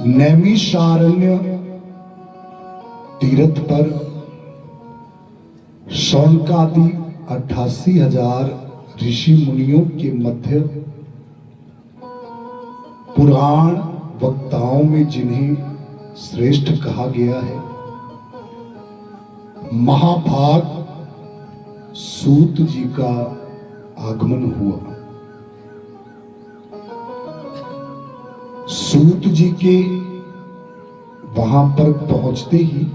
नैमिषारण्य तीर्थ पर शौनकादि 88,000 ऋषि मुनियों के मध्य पुराण वक्ताओं में जिन्हें श्रेष्ठ कहा गया है, महाभाग सूत जी का आगमन हुआ। सूत जी के वहां पर पहुंचते ही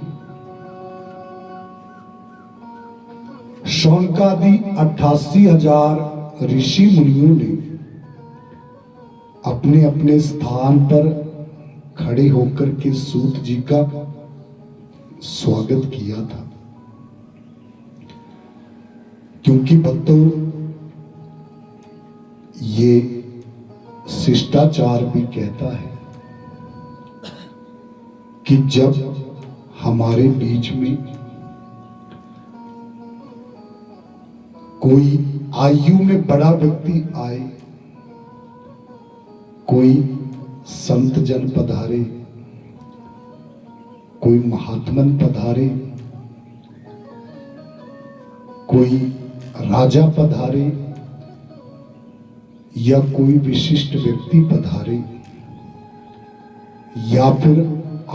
शौनकादि 88,000 ऋषि मुनियों ने अपने अपने स्थान पर खड़े होकर के सूत जी का स्वागत किया था। क्योंकि भक्तों, ये शिष्टाचार भी कहता है कि जब हमारे बीच में कोई आयु में बड़ा व्यक्ति आए, कोई संत जन पधारे, कोई महात्मन पधारे, कोई राजा पधारे या कोई विशिष्ट व्यक्ति पधारे, या फिर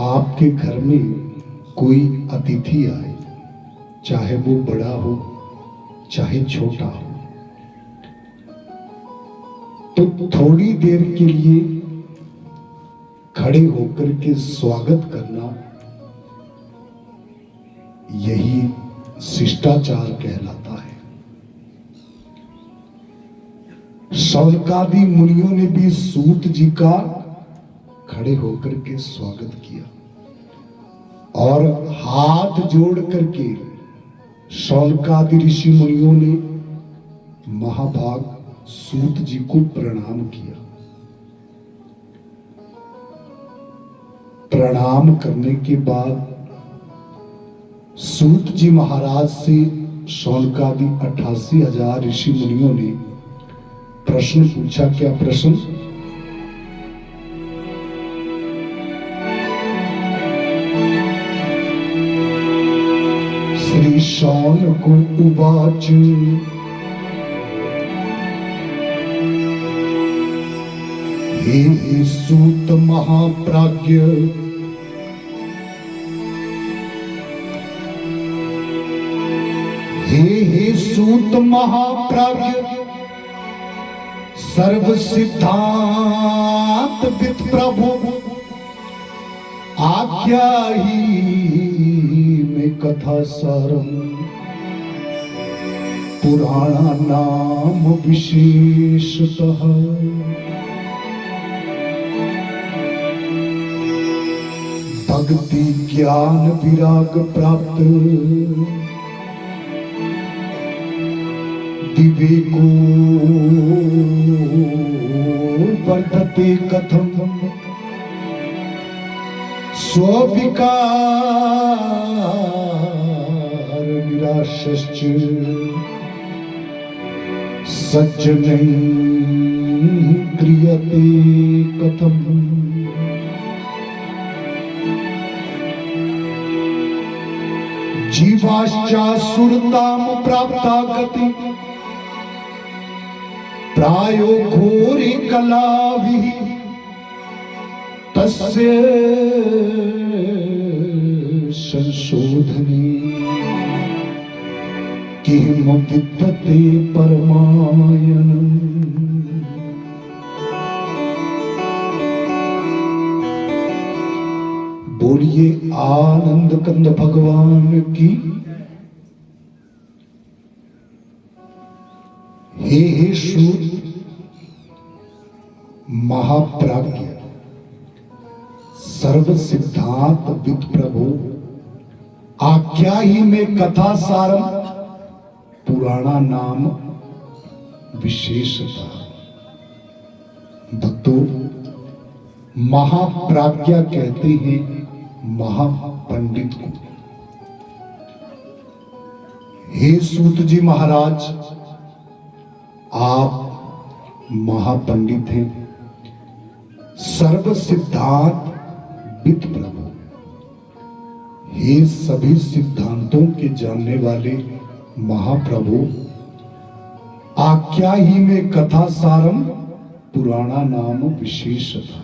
आपके घर में कोई अतिथि आए, चाहे वो बड़ा हो चाहे छोटा हो, तो थोड़ी देर के लिए खड़े होकर के स्वागत करना, यही शिष्टाचार कहलाता है। शौनकादि मुनियों ने भी सूत जी का खड़े होकर के स्वागत किया और हाथ जोड़ करके शौनकादि ऋषि मुनियों ने महाभाग सूत जी को प्रणाम किया। प्रणाम करने के बाद सूत जी महाराज से शौनकादि 88,000 ऋषि मुनियों ने प्रश्न पूछा। क्या प्रश्न? श्री शौनक उवाच हे सूत महाप्राज्ञ, हे सूत महाप्राज्ञ, सर्व सिद्धांत विद प्रभु, आज्ञा ही में कथा सारम, पुराणा नाम विशेषतः। भक्ति ज्ञान विराग प्राप्त, विवेको वर्धते कथम, स्वविकार निराशश्च, सज्जनैः क्रियते कथम। जीवाश्चासुरताम प्राप्ता गति, प्रायो घोरे कलाभिः, तस्य संशोधने किम विद्यते परमायनम्। बोलिए आनंद कंद भगवान की। हे सूत महाप्राज्ञ, सर्व सिद्धांत विद प्रभु, आख्या ही में कथा सारम, पुराणा नाम विशेषता। भक्तों, महाप्राज्ञा कहते हैं महापंडित को। हे सूत जी महाराज, आप महापंडित हैं, सर्व सिद्धांत अद्वित प्रभु, हे सभी सिद्धांतों के जानने वाले महाप्रभु, आख्या ही में कथा सारम पुराना नाम विशेष था।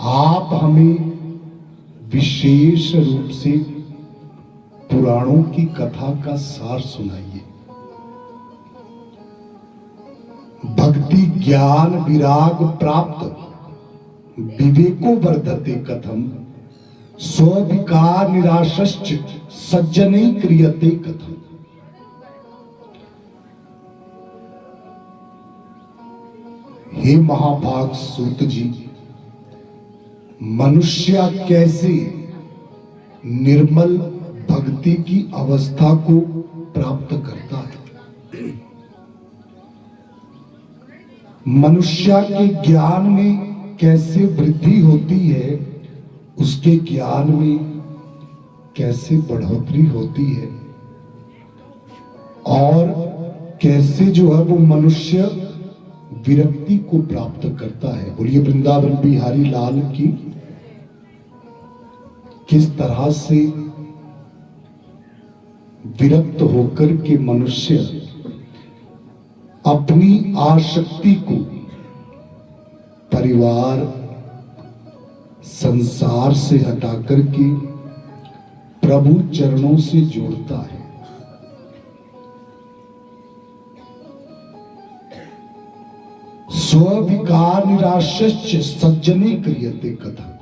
आप हमें विशेष रूप से पुराणों की कथा का सार सुनाइए। भक्ति ज्ञान विराग प्राप्त विवेको वर्धते कथम, स्विकार निराशश्च सज्जनै क्रियते कथम। हे महाभाग सूत जी, मनुष्य कैसे निर्मल भक्ति की अवस्था को प्राप्त करता है? मनुष्य के ज्ञान में कैसे वृद्धि होती है, उसके ज्ञान में कैसे बढ़ोतरी होती है, और कैसे जो है वो मनुष्य विरक्ति को प्राप्त करता है। बोलिए वृंदावन बिहारी लाल की। किस तरह से विरक्त होकर के मनुष्य अपनी आसक्ति को परिवार संसार से हटाकर के प्रभु चरणों से जोड़ता है। स्विकार निराशश्च सज्जने क्रियते कथा।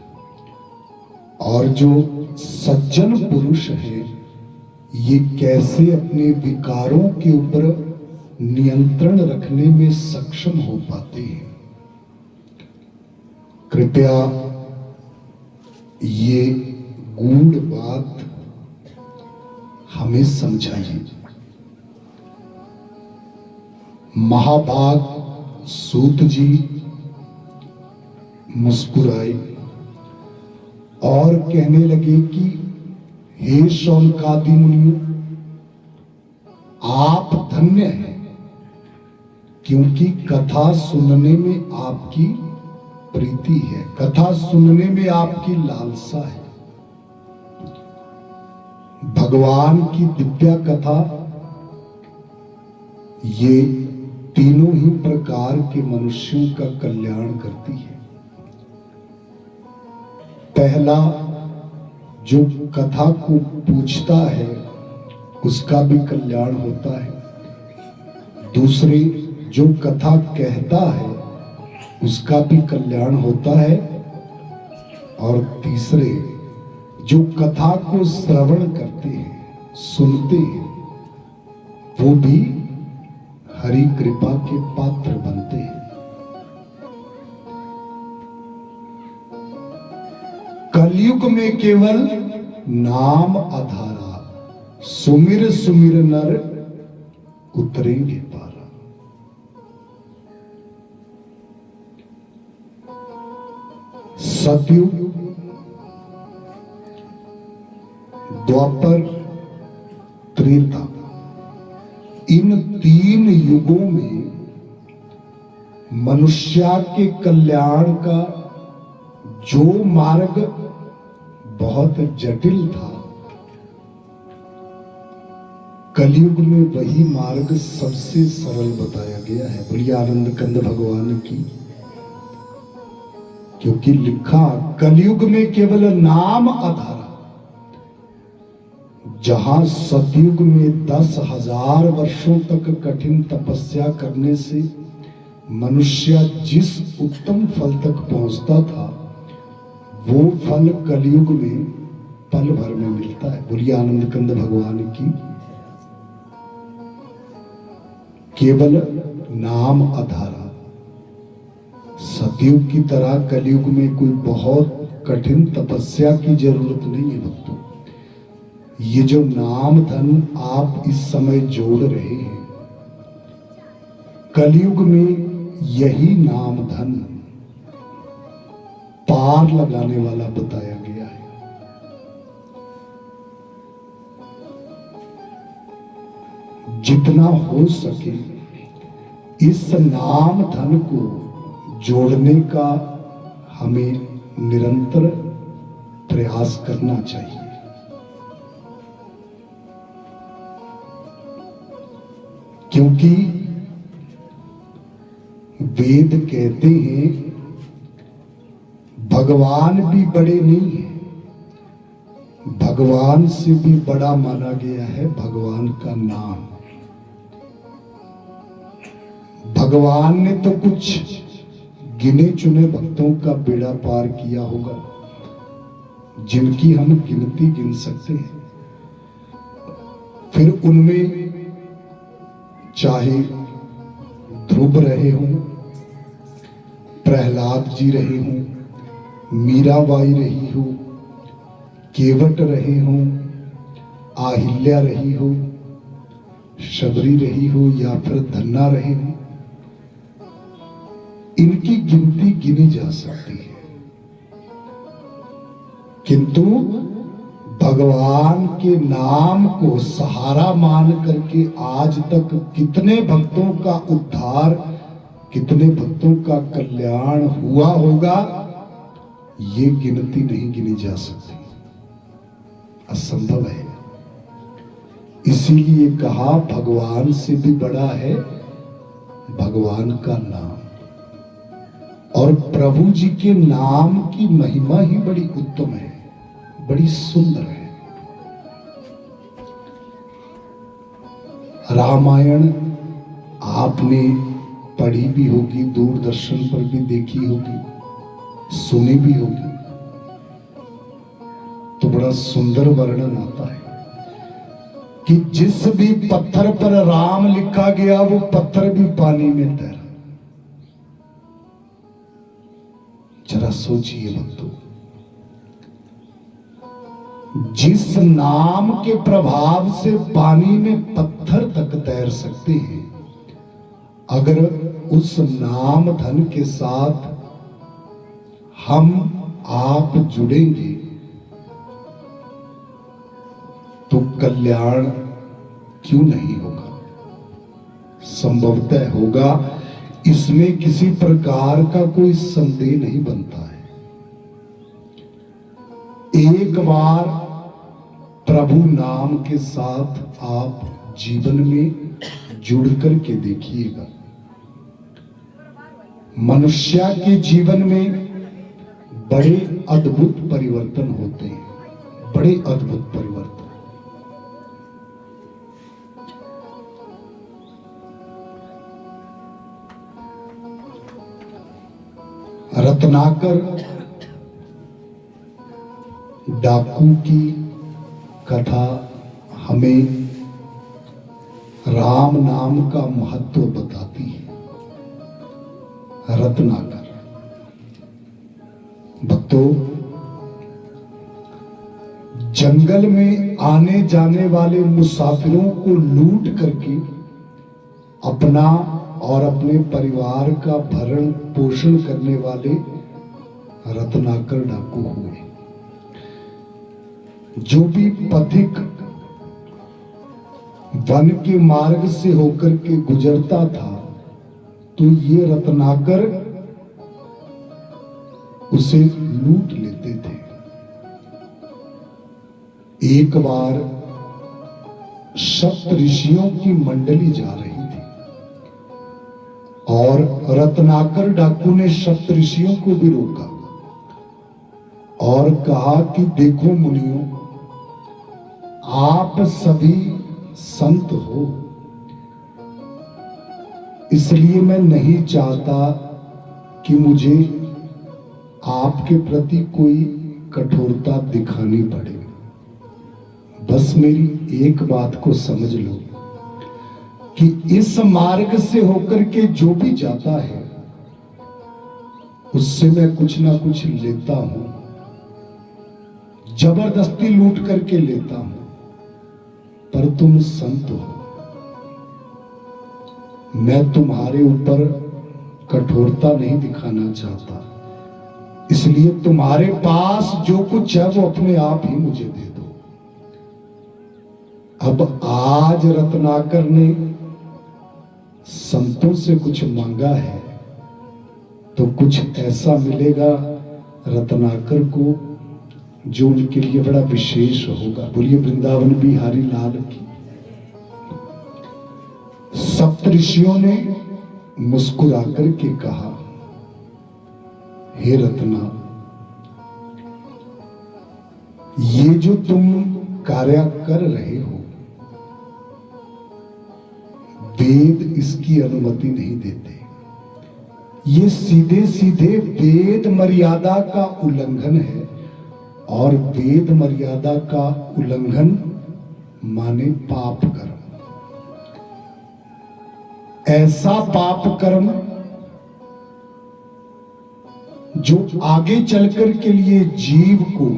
और जो सज्जन पुरुष है, ये कैसे अपने विकारों के ऊपर नियंत्रण रखने में सक्षम हो पाते हैं? कृपया ये गूढ़ बात हमें समझाइए। महाभाग सूत जी मुस्कुराए और कहने लगे कि हे शौनकादि मुनियों, आप धन्य हैं, क्योंकि कथा सुनने में आपकी प्रीति है, कथा सुनने में आपकी लालसा है। भगवान की दिव्य कथा ये तीनों ही प्रकार के मनुष्यों का कल्याण करती है। पहला, जो कथा को पूछता है उसका भी कल्याण होता है। दूसरे, जो कथा कहता है उसका भी कल्याण होता है। और तीसरे, जो कथा को श्रवण करते हैं, सुनते हैं, वो भी हरि कृपा के पात्र बनते हैं। कलयुग में केवल नाम आधारा, सुमिर सुमिर नर उतरेंगे पारा। सतयुग, द्वापर, त्रेता, इन तीन युगों में मनुष्य के कल्याण का जो मार्ग बहुत जटिल था, कलयुग में वही मार्ग सबसे सरल बताया गया है। बोलिए आनंद कंद भगवान की। क्योंकि लिखा, कलयुग में केवल नाम आधारा। जहां सतयुग में 10,000 वर्षों तक कठिन तपस्या करने से मनुष्य जिस उत्तम फल तक पहुंचता था, वो फल कलयुग में पल भर में मिलता है। बोलिए आनंद कंद भगवान की। केवल नाम आधारा। सतयुग की तरह कलयुग में कोई बहुत कठिन तपस्या की जरूरत नहीं है भक्तों। ये जो नाम धन आप इस समय जोड़ रहे हैं, कलयुग में यही नाम धन पार लगाने वाला बताया गया है। जितना हो सके इस नाम धन को जोड़ने का हमें निरंतर प्रयास करना चाहिए। क्योंकि वेद कहते हैं भगवान भी बड़े नहीं है, भगवान से भी बड़ा माना गया है भगवान का नाम। भगवान ने तो कुछ गिने चुने भक्तों का बेड़ा पार किया होगा, जिनकी हम गिनती गिन सकते हैं। फिर उनमें चाहे ध्रुव रहे हों, प्रहलाद जी रहे हों, मीराबाई रही हो, केवट रहे हों, आहिल्या रही हो, शबरी रही हो या फिर धन्ना रहे हो, इनकी गिनती गिनी जा सकती है। किंतु भगवान के नाम को सहारा मान करके आज तक कितने भक्तों का उद्धार, कितने भक्तों का कल्याण हुआ होगा, ये गिनती नहीं गिनी जा सकती, असंभव है। इसीलिए कहा भगवान से भी बड़ा है भगवान का नाम। और प्रभु जी के नाम की महिमा ही बड़ी उत्तम है, बड़ी सुंदर है। रामायण आपने पढ़ी भी होगी, दूरदर्शन पर भी देखी होगी, सुनी भी होगी, तो बड़ा सुंदर वर्णन आता है कि जिस भी पत्थर पर राम लिखा गया वो पत्थर भी पानी में तैरा। जरा सोचिए भक्तों, जिस नाम के प्रभाव से पानी में पत्थर तक तैर सकते हैं, अगर उस नाम धन के साथ हम आप जुड़ेंगे तो कल्याण क्यों नहीं होगा? संभवतः होगा, इसमें किसी प्रकार का कोई संदेह नहीं बनता है। एक बार प्रभु नाम के साथ आप जीवन में जुड़ करके देखिएगा, मनुष्य के जीवन में बड़े अद्भुत परिवर्तन होते हैं, बड़े अद्भुत परिवर्तन। रत्नाकर डाकू की कथा हमें राम नाम का महत्व बताती है। रत्नाकर भक्तों, जंगल में आने जाने वाले मुसाफिरों को लूट करके अपना और अपने परिवार का भरण पोषण करने वाले रत्नाकर डाकू हुए। जो भी पथिक वन के मार्ग से होकर के गुजरता था, तो ये रत्नाकर उसे लूट लेते थे। एक बार सप्त ऋषियों की मंडली जा रही थी और रत्नाकर डाकू ने सप्त ऋषियों को भी रोका और कहा कि देखो मुनियों, आप सभी संत हो, इसलिए मैं नहीं चाहता कि मुझे आपके प्रति कोई कठोरता दिखानी पड़े। बस मेरी एक बात को समझ लो कि इस मार्ग से होकर के जो भी जाता है उससे मैं कुछ ना कुछ लेता हूं, जबरदस्ती लूट करके लेता हूं, पर तुम संत हो, मैं तुम्हारे ऊपर कठोरता नहीं दिखाना चाहता, इसलिए तुम्हारे पास जो कुछ है वो अपने आप ही मुझे दे दो। अब आज रत्नाकर ने संतों से कुछ मांगा है तो कुछ ऐसा मिलेगा रत्नाकर को, जो उनके लिए बड़ा विशेष होगा। बोलिए वृंदावन बिहारी लाल की। सप्तऋषियों ने मुस्कुराकर के कहा, हे रत्ना, ये जो तुम कार्य कर रहे हो, वेद इसकी अनुमति नहीं देते। ये सीधे सीधे वेद मर्यादा का उल्लंघन है, और वेद मर्यादा का उल्लंघन माने पाप कर्म। ऐसा पाप कर्म जो आगे चलकर के लिए जीव को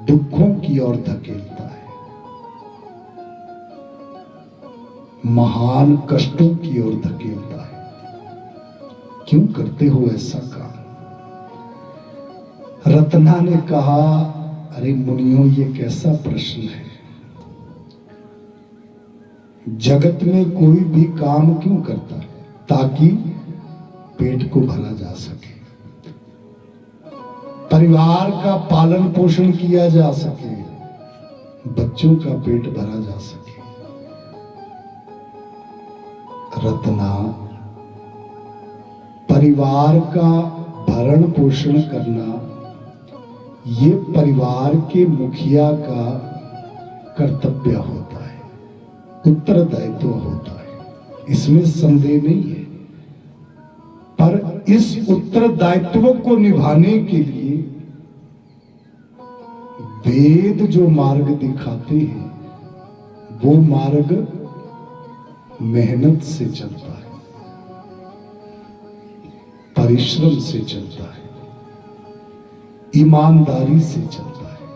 दुखों की ओर धकेलता है, महान कष्टों की ओर धकेलता है। क्यों करते हो ऐसा काम? रत्ना ने कहा, अरे मुनियों, ये कैसा प्रश्न है। जगत में कोई भी काम क्यों करता है? ताकि पेट को भरा जा सके, परिवार का पालन पोषण किया जा सके, बच्चों का पेट भरा जा सके। रत्ना, परिवार का भरण पोषण करना ये परिवार के मुखिया का कर्तव्य होता है, उत्तरदायित्व होता है, इसमें संदेह नहीं है। पर इस उत्तरदायित्व को निभाने के लिए वेद जो मार्ग दिखाते हैं, वो मार्ग मेहनत से चलता है, परिश्रम से चलता है, ईमानदारी से चलता है,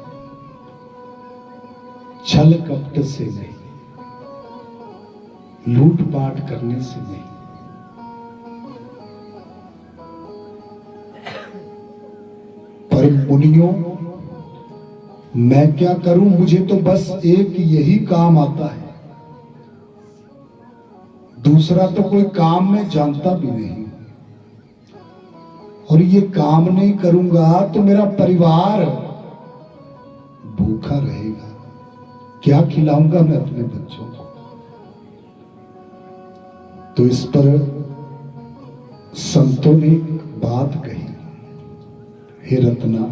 छल कपट से नहीं, लूटपाट करने से नहीं। पर मुनियों, मैं क्या करूं? मुझे तो बस एक यही काम आता है, दूसरा तो कोई काम मैं जानता भी नहीं, और ये काम नहीं करूंगा तो मेरा परिवार भूखा रहेगा। क्या खिलाऊंगा मैं अपने बच्चों को? तो इस पर संतों ने एक बात कही, हे रत्ना,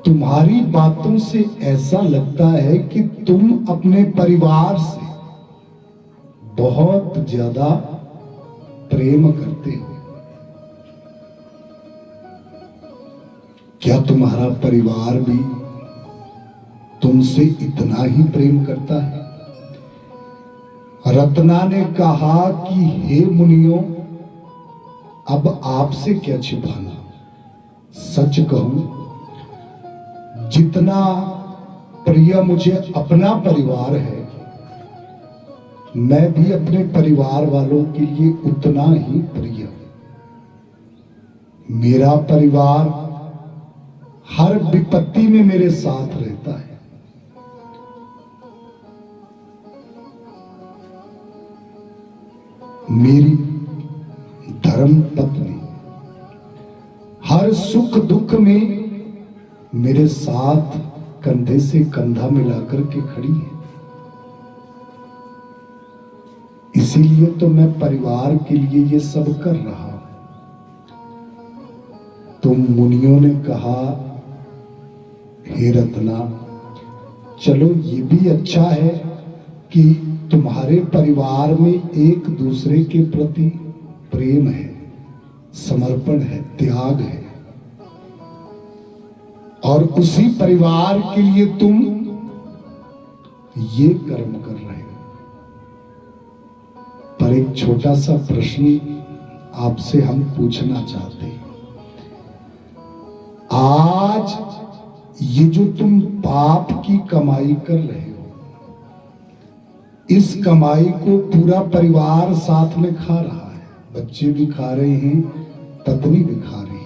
तुम्हारी बातों से ऐसा लगता है कि तुम अपने परिवार से बहुत ज्यादा प्रेम करते हो। क्या तुम्हारा परिवार भी तुमसे इतना ही प्रेम करता है? रत्ना ने कहा कि हे मुनियों, अब आपसे क्या छिपाना, सच कहूं, जितना प्रिय मुझे अपना परिवार है, मैं भी अपने परिवार वालों के लिए उतना ही प्रिय हूं। मेरा परिवार हर विपत्ति में मेरे साथ रहता है। मेरी धर्म पत्नी हर सुख दुख में मेरे साथ कंधे से कंधा मिलाकर के खड़ी है। इसीलिए तो मैं परिवार के लिए ये सब कर रहा हूं। तो मुनियों ने कहा, हे रत्ना, चलो ये भी अच्छा है कि तुम्हारे परिवार में एक दूसरे के प्रति प्रेम है, समर्पण है, त्याग है, और उसी परिवार के लिए तुम ये कर्म कर रहे हो। पर एक छोटा सा प्रश्न आपसे हम पूछना चाहते हैं। आज ये जो तुम पाप की कमाई कर रहे हो, इस कमाई को पूरा परिवार साथ में खा रहा है, बच्चे भी खा रहे हैं, पत्नी भी खा रही है।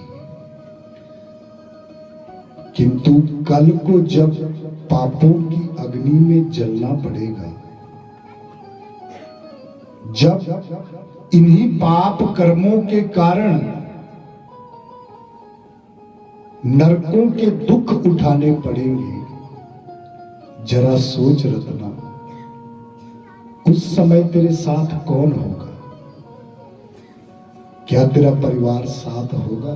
किंतु कल को जब पापों की अग्नि में जलना पड़ेगा, जब इन्हीं पाप कर्मों के कारण नरकों के दुख उठाने पड़ेंगे। जरा सोच रत्ना, उस समय तेरे साथ कौन होगा? क्या तेरा परिवार साथ होगा?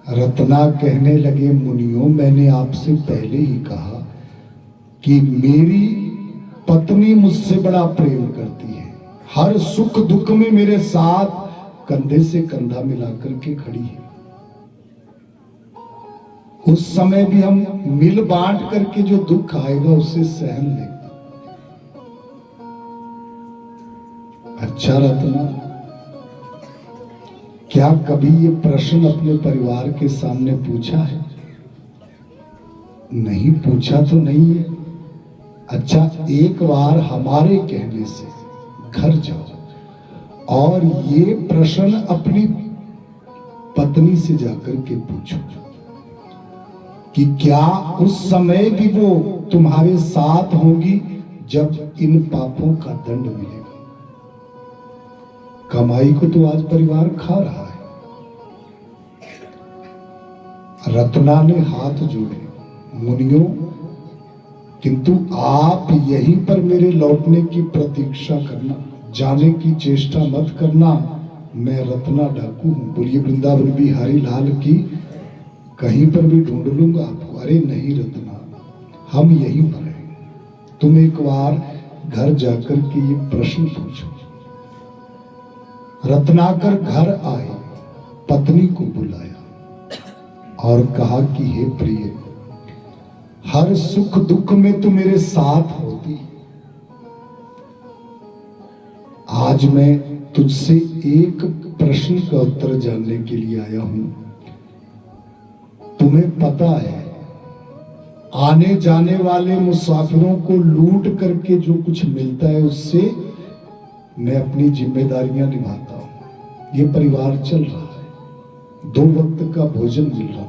रत्ना कहने लगे, मुनियों, मैंने आपसे पहले ही कहा कि मेरी पत्नी मुझसे बड़ा प्रेम करती है, हर सुख दुख में मेरे साथ कंधे से कंधा मिलाकर के खड़ी है। उस समय भी हम मिल बांट करके जो दुख आएगा उसे सहन लेंगे। अच्छा रत्ना, क्या कभी ये प्रश्न अपने परिवार के सामने पूछा है? नहीं पूछा तो नहीं है। अच्छा, एक बार हमारे कहने से घर जाओ और ये प्रश्न अपनी पत्नी से जाकर के पूछो कि क्या उस समय भी वो तुम्हारे साथ होगी जब इन पापों का दंड मिलेगा। कमाई को तो आज परिवार खा रहा है। रत्ना ने हाथ जोड़े, मुनियों, किंतु आप यहीं पर मेरे लौटने की प्रतीक्षा करना, जाने की चेष्टा मत करना। मैं रत्ना डाकू हूं। बोलिए वृंदावन बिहारी लाल की। कहीं पर भी ढूंढ लूंगा आपको। अरे नहीं रत्ना, हम यहीं पर हैं। तुम एक बार घर जाकर के ये प्रश्न पूछो। रत्नाकर घर आए, पत्नी को बुलाया और कहा कि हे प्रिय, हर सुख दुख में तू मेरे साथ होती। आज मैं तुझसे एक प्रश्न का उत्तर जानने के लिए आया हूं। तुम्हें पता है, आने जाने वाले मुसाफिरों को लूट करके जो कुछ मिलता है उससे मैं अपनी जिम्मेदारियां निभाता हूं। ये परिवार चल रहा है, 2 वक्त का भोजन मिल रहा है।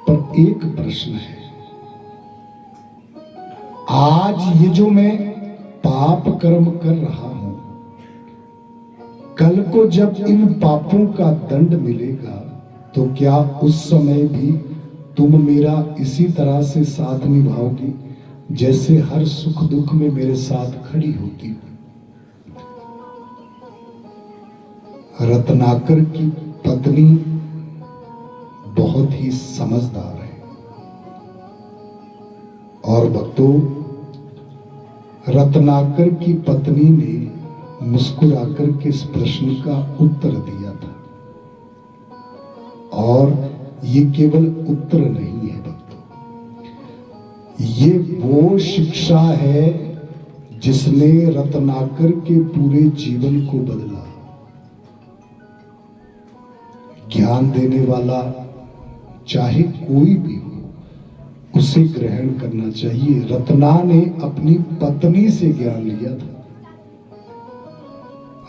पर एक प्रश्न है, आज ये जो मैं पाप कर्म कर रहा हूं, कल को जब इन पापों का दंड मिलेगा तो क्या उस समय भी तुम मेरा इसी तरह से साथ निभाओगी जैसे हर सुख दुख में मेरे साथ खड़ी होती हो? रत्नाकर की पत्नी बहुत ही समझदार है। और भक्तों, रत्नाकर की पत्नी ने मुस्कुराकर के इस प्रश्न का उत्तर दिया था। और ये केवल उत्तर नहीं है भक्तों, ये वो शिक्षा है जिसने रत्नाकर के पूरे जीवन को बदला। ज्ञान देने वाला चाहे कोई भी हो, उसे ग्रहण करना चाहिए। रत्ना ने अपनी पत्नी से ज्ञान लिया था।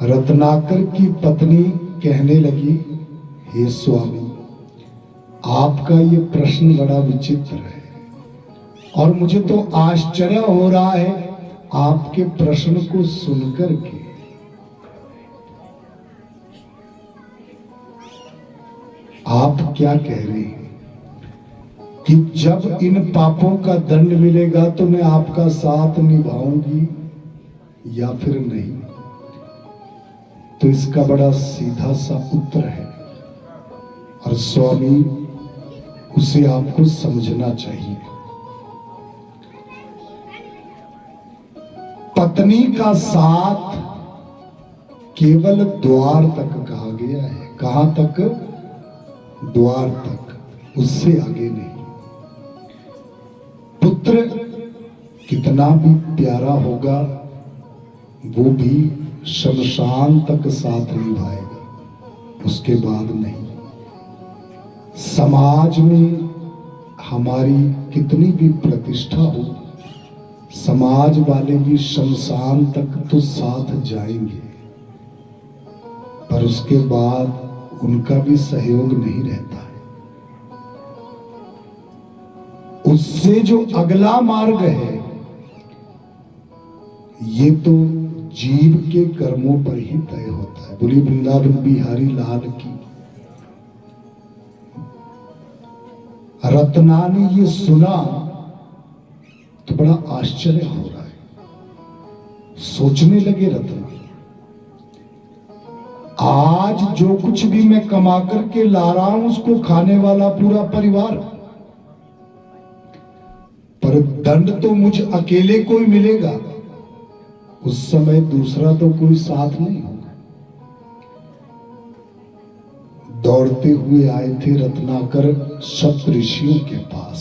रत्नाकर की पत्नी कहने लगी, हे स्वामी, आपका ये प्रश्न बड़ा विचित्र है और मुझे तो आश्चर्य हो रहा है आपके प्रश्न को सुनकर के। आप क्या कह रहे हैं कि जब इन पापों का दंड मिलेगा तो मैं आपका साथ निभाऊंगी या फिर नहीं? तो इसका बड़ा सीधा सा उत्तर है और स्वामी उसे आपको समझना चाहिए। पत्नी का साथ केवल द्वार तक कहा गया है। कहां तक? द्वार तक, उससे आगे नहीं। पुत्र कितना भी प्यारा होगा वो भी शमशान तक साथ निभाएगा, उसके बाद नहीं। समाज में हमारी कितनी भी प्रतिष्ठा हो, समाज वाले भी शमशान तक तो साथ जाएंगे, पर उसके बाद उनका भी सहयोग नहीं रहता है। उससे जो अगला मार्ग है ये तो जीव के कर्मों पर ही तय होता है। बोलिए वृंदावन बिहारी लाल की। रत्ना ने ये सुना तो बड़ा आश्चर्य हो रहा है। सोचने लगे रत्ना, आज जो कुछ भी मैं कमा करके ला रहा हूं उसको खाने वाला पूरा परिवार, पर दंड तो मुझ अकेले को ही मिलेगा। उस समय दूसरा तो कोई साथ नहीं होगा। दौड़ते हुए आए थे रत्नाकर सप्त ऋषियों के पास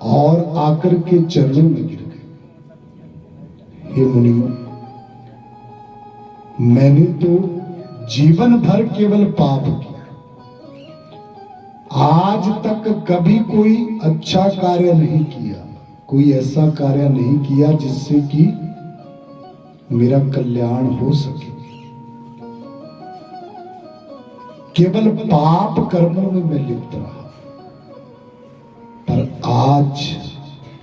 और आकर के चरणों में गिर गए। हे मुनियों, मैंने तो जीवन भर केवल पाप किया, आज तक कभी कोई अच्छा कार्य नहीं किया, कोई ऐसा कार्य नहीं किया जिससे कि मेरा कल्याण हो सके। केवल पाप कर्मों में मैं लिप्त रहा, पर आज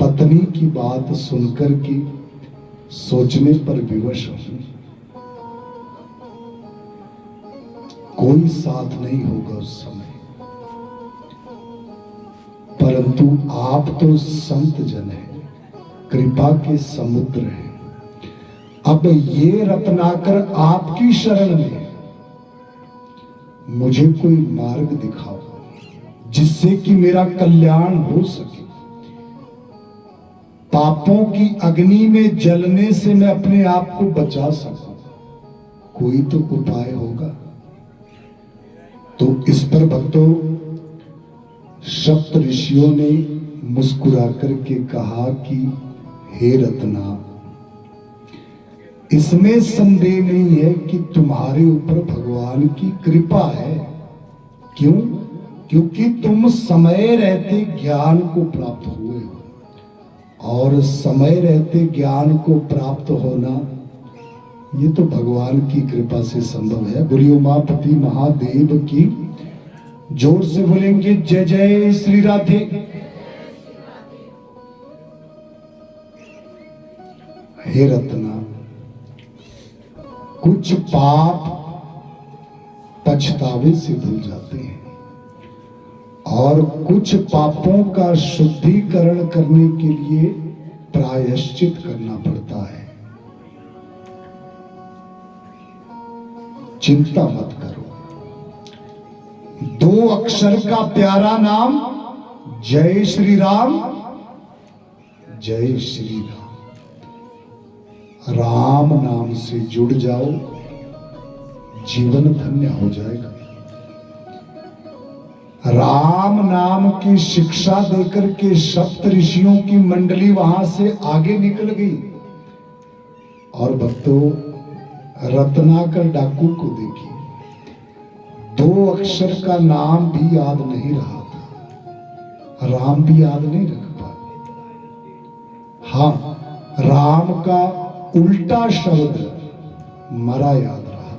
पत्नी की बात सुनकर के सोचने पर विवश हूं, कोई साथ नहीं होगा उस समय। परंतु आप तो संत जन हैं, कृपा के समुद्र हैं। अब ये रत्नाकर आपकी शरण में, मुझे कोई मार्ग दिखाओ जिससे कि मेरा कल्याण हो सके। पापों की अग्नि में जलने से मैं अपने आप को बचा सकूं, कोई तो उपाय होगा। तो इस पर भक्तों सप्त ऋषियों ने मुस्कुरा करके कहा कि हे रत्ना, इसमें संदेह नहीं है कि तुम्हारे ऊपर भगवान की कृपा है। क्यों? क्योंकि तुम समय रहते ज्ञान को प्राप्त हुए हो, और समय रहते ज्ञान को प्राप्त होना ये तो भगवान की कृपा से संभव है। बोलिए उमापति महादेव की। जोर से बोलेंगे जय जय श्री राधे। हे रत्ना, कुछ पाप पछतावे से धुल जाते हैं और कुछ पापों का शुद्धिकरण करने के लिए प्रायश्चित करना पड़ता है। चिंता मत करो, 2 अक्षर का प्यारा नाम जय श्री राम, जय श्री राम। राम नाम से जुड़ जाओ, जीवन धन्य हो जाएगा। राम नाम की शिक्षा देकर के सप्त ऋषियों की मंडली वहां से आगे निकल गई। और भक्तों, रत्नाकर डाकू को देखिए, 2 अक्षर का नाम भी याद नहीं रहा था, राम भी याद नहीं रख पाए। हाँ, राम का उल्टा शब्द मरा याद रहा।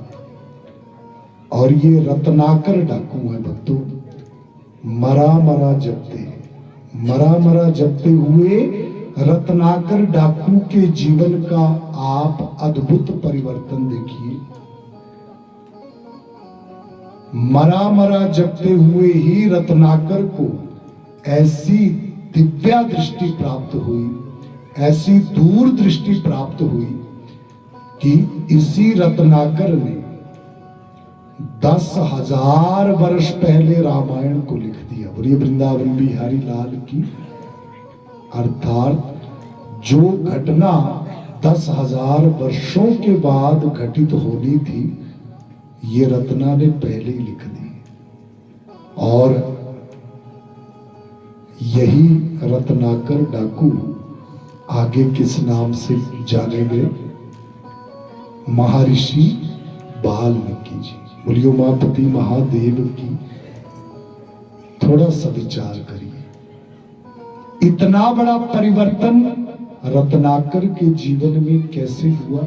और ये रत्नाकर डाकू है भक्तों, मरा मरा जपते हुए रत्नाकर डाकू के जीवन का आप अद्भुत परिवर्तन देखिए। मरा जपते हुए ही रत्नाकर को ऐसी दिव्या दृष्टि प्राप्त हुई, ऐसी दूर दृष्टि प्राप्त हुई कि इसी रत्नाकर ने 10,000 वर्ष पहले रामायण को लिख दिया। बोलिए वृंदावन बिहारी लाल की। अर्थात जो घटना 10,000 वर्षों के बाद घटित होनी थी, ये रत्ना ने पहले ही लिख दी। और यही रत्नाकर डाकू आगे किस नाम से जाने गए? महर्षि वाल्मीकि जी। बोलिए उमापति महादेव की। थोड़ा सा विचार करिए, इतना बड़ा परिवर्तन रत्नाकर के जीवन में कैसे हुआ?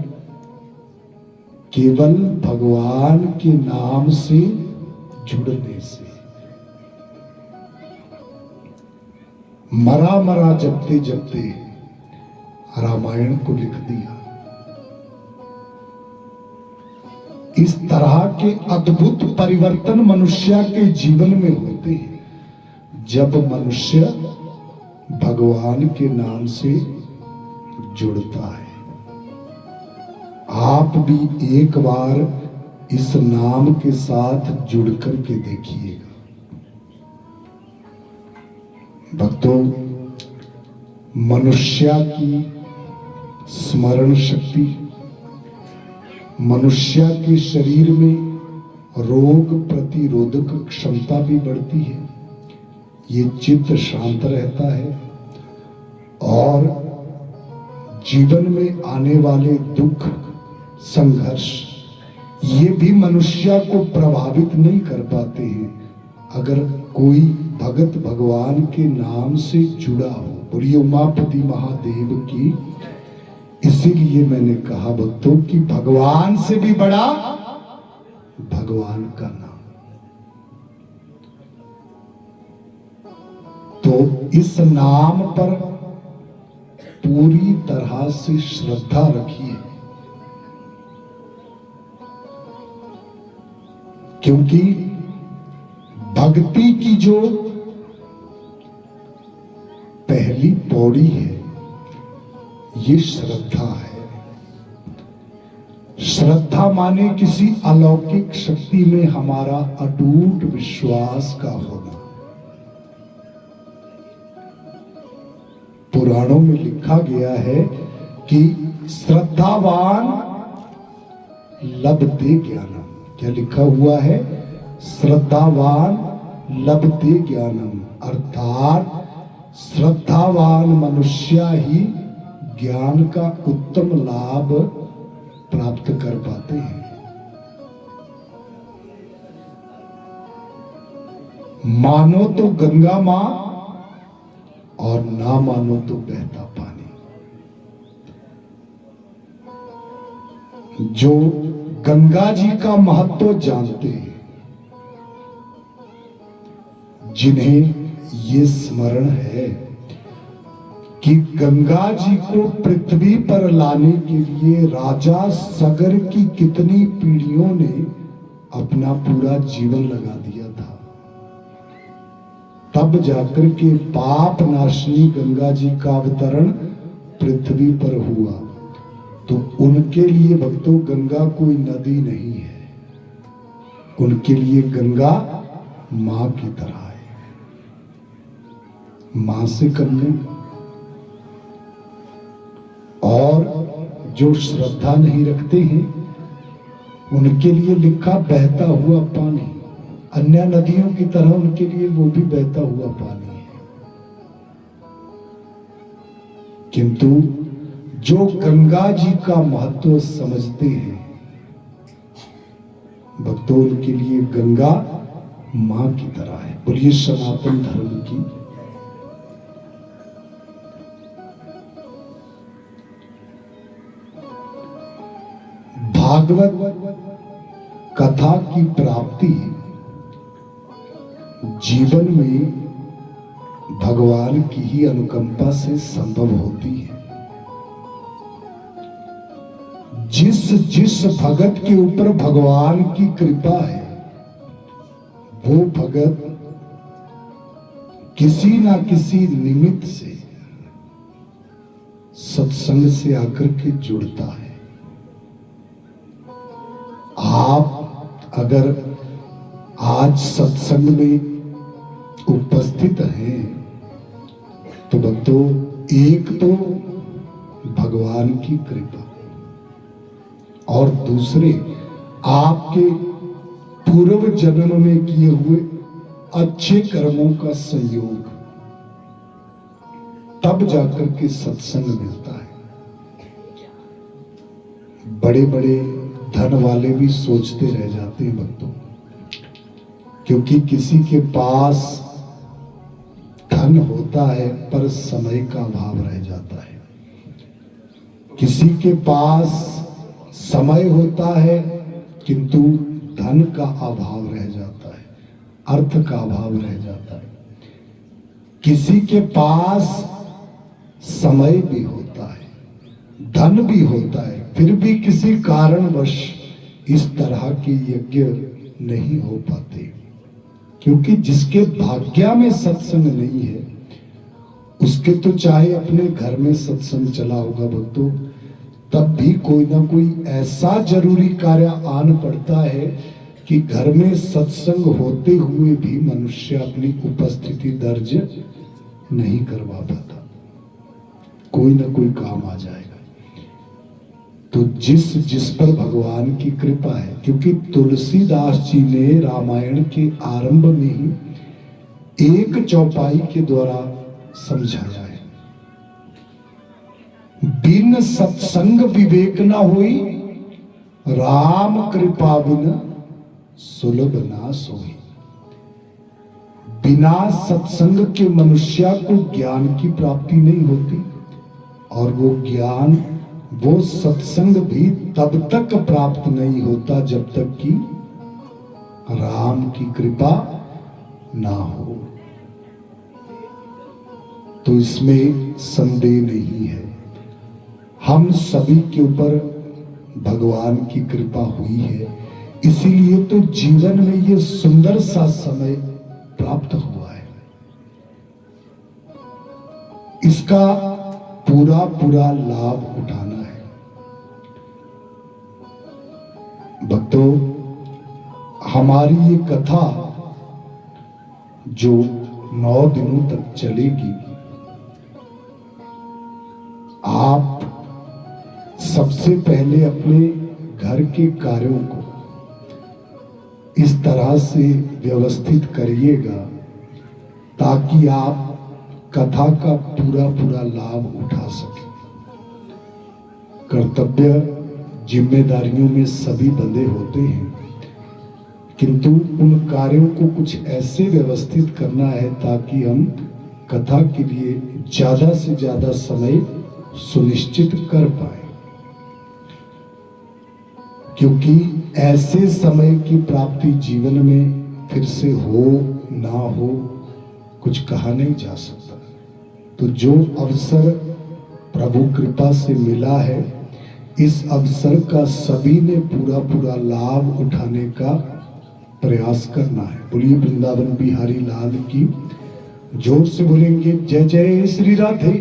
केवल भगवान के नाम से जुड़ने से। मरा जपते जपते रामायण को लिख दिया। इस तरह के अद्भुत परिवर्तन मनुष्य के जीवन में होते हैं जब मनुष्य भगवान के नाम से जुड़ता है। आप भी एक बार इस नाम के साथ जुड़ करके देखिएगा। भक्तों, मनुष्य की स्मरण शक्ति, मनुष्य के शरीर में रोग प्रतिरोधक क्षमता भी बढ़ती है। ये चित्त शांत रहता है और जीवन में आने वाले दुख, संघर्ष, ये भी मनुष्य को प्रभावित नहीं कर पाते हैं अगर कोई भगत भगवान के नाम से जुड़ा हो। बोलिए उमापति महादेव की। इसीलिए मैंने कहा भक्तों कि भगवान से भी बड़ा भगवान का नाम। तो इस नाम पर पूरी तरह से श्रद्धा रखिए, क्योंकि भक्ति की जो पहली पौड़ी है ये श्रद्धा है। श्रद्धा माने किसी अलौकिक शक्ति में हमारा अटूट विश्वास का होना। पुराणों में लिखा गया है कि श्रद्धावान लभते ज्ञानम। क्या लिखा हुआ है? श्रद्धावान लभते ज्ञानम, अर्थात श्रद्धावान मनुष्य ही ज्ञान का उत्तम लाभ प्राप्त कर पाते हैं। मानो तो गंगा मां और ना मानो तो बहता पानी। जो गंगा जी का महत्व जानते हैं, जिन्हें ये स्मरण है कि गंगा जी को पृथ्वी पर लाने के लिए राजा सगर की कितनी पीढ़ियों ने अपना पूरा जीवन लगा दिया था, तब जाकर के पाप नाशिनी गंगा जी का अवतरण पृथ्वी पर हुआ। तो उनके लिए भक्तों गंगा कोई नदी नहीं है, उनके लिए गंगा मां की तरह है। मां से कम नहीं। और जो श्रद्धा नहीं रखते हैं उनके लिए लिखा बहता हुआ पानी, अन्य नदियों की तरह उनके लिए वो भी बहता हुआ पानी है। किंतु जो गंगा जी का महत्व समझते हैं भक्तों, उनके लिए गंगा मां की तरह है। बोलिए सनातन धर्म की। भागवत कथा की प्राप्ति जीवन में भगवान की ही अनुकंपा से संभव होती है। जिस जिस भगत के ऊपर भगवान की कृपा है, वो भगत किसी ना किसी निमित्त से सत्संग से आकर के जुड़ता है। आप अगर आज सत्संग में उपस्थित हैं तो भक्तों, एक तो भगवान की कृपा और दूसरे आपके पूर्व जन्म में किए हुए अच्छे कर्मों का संयोग, तब जाकर के सत्संग मिलता है। बड़े बड़े धन वाले भी सोचते रह जाते हैं भक्तों, क्योंकि किसी के पास धन होता है पर समय का अभाव रह जाता है, किसी के पास समय होता है किंतु धन का अभाव रह जाता है, अर्थ का अभाव रह जाता है। किसी के पास समय भी होता है, धन भी होता है, फिर भी किसी कारणवश इस तरह के यज्ञ नहीं हो पाते। क्योंकि जिसके भाग्य में सत्संग नहीं है उसके तो चाहे अपने घर में सत्संग चला होगा भक्तों, तब भी कोई ना कोई ऐसा जरूरी कार्य आन पड़ता है कि घर में सत्संग होते हुए भी मनुष्य अपनी उपस्थिति दर्ज नहीं करवा पाता। कोई ना कोई काम आ जाएगा। तो जिस पर भगवान की कृपा है, क्योंकि तुलसीदास जी ने रामायण के आरंभ में ही एक चौपाई के द्वारा समझाया है, बिन सत्संग विवेक न होई, राम कृपा बिन सुलभ ना सोई। बिना सत्संग के मनुष्य को ज्ञान की प्राप्ति नहीं होती, और वो ज्ञान, वो सत्संग भी तब तक प्राप्त नहीं होता जब तक कि राम की कृपा ना हो। तो इसमें संदेह नहीं है, हम सभी के ऊपर भगवान की कृपा हुई है, इसीलिए तो जीवन में ये सुंदर सा समय प्राप्त हुआ है। इसका पूरा पूरा लाभ उठाना है। भक्तों, हमारी ये कथा जो 9 दिनों तक चलेगी, आप सबसे पहले अपने घर के कार्यों को इस तरह से व्यवस्थित करिएगा ताकि आप कथा का पूरा पूरा लाभ उठा सकें। कर्तव्य जिम्मेदारियों में सभी बंधे होते हैं, किंतु उन कार्यों को कुछ ऐसे व्यवस्थित करना है ताकि हम कथा के लिए ज्यादा से ज्यादा समय सुनिश्चित कर पाए। क्योंकि ऐसे समय की प्राप्ति जीवन में फिर से हो ना हो कुछ कहा नहीं जा सकता। तो जो अवसर प्रभु कृपा से मिला है, इस अवसर का सभी ने पूरा पूरा लाभ उठाने का प्रयास करना है। बोलिए वृंदावन बिहारी लाल की। जोर से बोलेंगे जय जय श्री राधे।